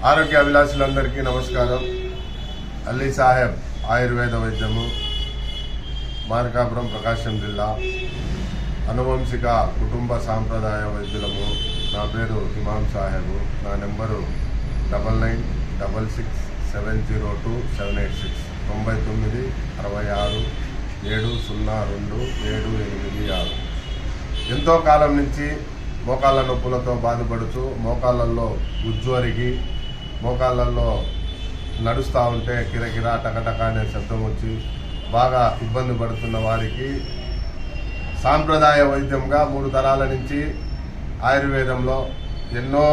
ఆరోగ్య అభిలాషులందరికీ నమస్కారం. అల్లీ సాహెబ్ ఆయుర్వేద వైద్యము, మార్కాపురం, ప్రకాశం జిల్లా. అనువంశిక కుటుంబ సాంప్రదాయ వైద్యులము. నా పేరు ఇమాం సాహెబ్. నా నెంబరు 9966702786 99666702 ఎంతో కాలం నుంచి మోకాళ్ళ నొప్పులతో బాధపడుతూ మోకాళ్ళల్లో ఉజ్జోరిగి మోకాళ్ళల్లో నడుస్తూ ఉంటే కిరకిరా టకటక అనే శబ్దం వచ్చి బాగా ఇబ్బంది పడుతున్న వారికి సాంప్రదాయ వైద్యంగా 3 తరాల నుంచి ఆయుర్వేదంలో ఎన్నో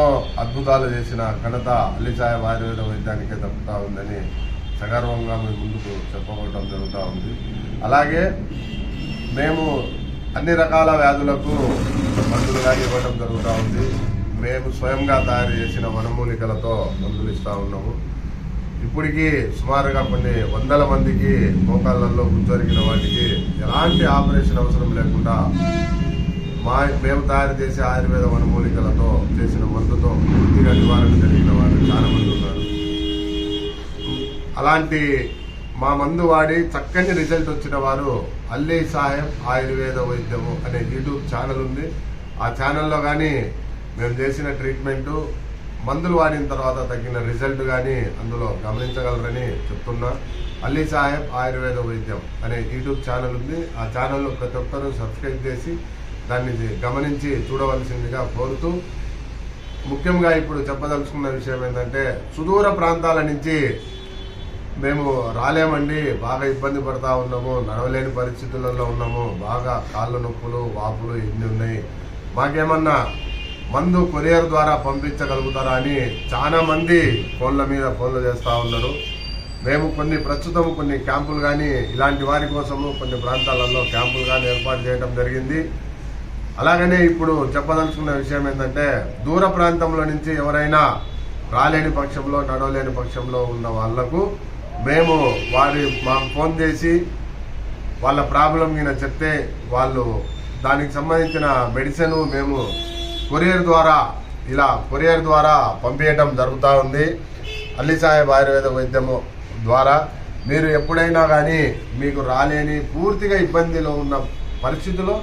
అద్భుతాలు చేసిన ఘనత అల్లీ సాహెబ్ ఆయుర్వేద వైద్యానికే దక్కుతూ ఉందని సగర్వంగా మేము ముందుకు చెప్పుకోవడం జరుగుతూ ఉంది. అలాగే మేము అన్ని రకాల వ్యాధులకు మందులుగా ఇవ్వడం జరుగుతూ ఉంది. మేము స్వయంగా తయారు చేసిన వనమూలికలతో మందులు ఇస్తూ ఉన్నాము. ఇప్పటికీ సుమారుగా కొన్ని వందల మందికి మోకాళ్ళల్లో గుజ్జరిగిన వాటికి ఎలాంటి ఆపరేషన్ అవసరం లేకుండా మేము తయారు చేసే ఆయుర్వేద వనమూలికలతో చేసిన మందుతో పూర్తిగా నివారణ జరిగిన వారు చాలా మంది ఉన్నారు. అలాంటి మా మందు వాడి చక్కని రిజల్ట్ వచ్చిన వారు అల్లీ సాహెబ్ ఆయుర్వేద వైద్యము అనే యూట్యూబ్ ఛానల్ ఉంది. ఆ ఛానల్లో కానీ మేము చేసిన ట్రీట్మెంటు, మందులు వాడిన తర్వాత తగ్గిన రిజల్ట్ కానీ అందులో గమనించగలరని చెప్తున్నా. అల్లీ సాహెబ్ ఆయుర్వేద వైద్యం అనే యూట్యూబ్ ఛానల్ ఉంది. ఆ ఛానల్లో ప్రతి ఒక్కరూ సబ్స్క్రైబ్ చేసి దాన్ని గమనించి చూడవలసిందిగా కోరుతూ, ముఖ్యంగా ఇప్పుడు చెప్పదలుచుకున్న విషయం ఏంటంటే, సుదూర ప్రాంతాల నుంచి మేము రాలేమండి, బాగా ఇబ్బంది పడతా ఉన్నాము, నడవలేని పరిస్థితులలో ఉన్నాము, బాగా కాళ్ళ నొప్పులు వాపులు ఇన్ని ఉన్నాయి, మాకేమన్నా మందు కొరియర్ ద్వారా పంపించగలుగుతారా అని చాలా మంది ఫోన్ల మీద ఫోన్లు చేస్తూ ఉన్నారు. మేము ప్రస్తుతం కొన్ని క్యాంపులు కానీ ఇలాంటి వారి కోసము కొన్ని ప్రాంతాలలో క్యాంపులు కానీ ఏర్పాటు చేయడం జరిగింది. అలాగనే ఇప్పుడు చెప్పదలుచుకున్న విషయం ఏంటంటే, దూర ప్రాంతంలో నుంచి ఎవరైనా రాలేని పక్షంలో నడవలేని పక్షంలో ఉన్న వాళ్లకు మేము మాకు ఫోన్ చేసి వాళ్ళ ప్రాబ్లం కింద చెప్తే వాళ్ళు దానికి సంబంధించిన మెడిసిన్ మేము కొరియర్ ద్వారా పంపించడం జరుగుతూ ఉంది. అల్లీ సాహెబ్ ఆయుర్వేద వైద్యము ద్వారా మీరు ఎప్పుడైనా కానీ మీకు రాలేని పూర్తిగా ఇబ్బందిలో ఉన్న పరిస్థితిలో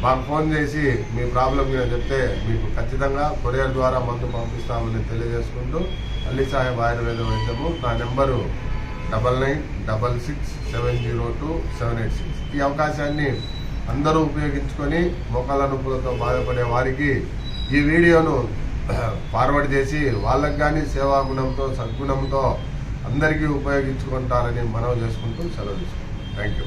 మాకు ఫోన్ చేసి మీ ప్రాబ్లం కింద చెప్తే మీకు ఖచ్చితంగా కొరియర్ ద్వారా మందు పంపిస్తామని తెలియజేసుకుంటూ, అల్లీ సాహెబ్ ఆయుర్వేద వైద్యము. నా నెంబరు 9966702786. ఈ అవకాశాన్ని అందరూ ఉపయోగించుకొని మోకాళ్ళ నొప్పులతో బాధపడే వారికి ఈ వీడియోను ఫార్వర్డ్ చేసి వాళ్ళకి కానీ సేవా గుణంతో సద్గుణంతో అందరికీ ఉపయోగించుకుంటారని మనవి చేసుకుంటూ సెలవు తీసుకుంటాం. Thank you.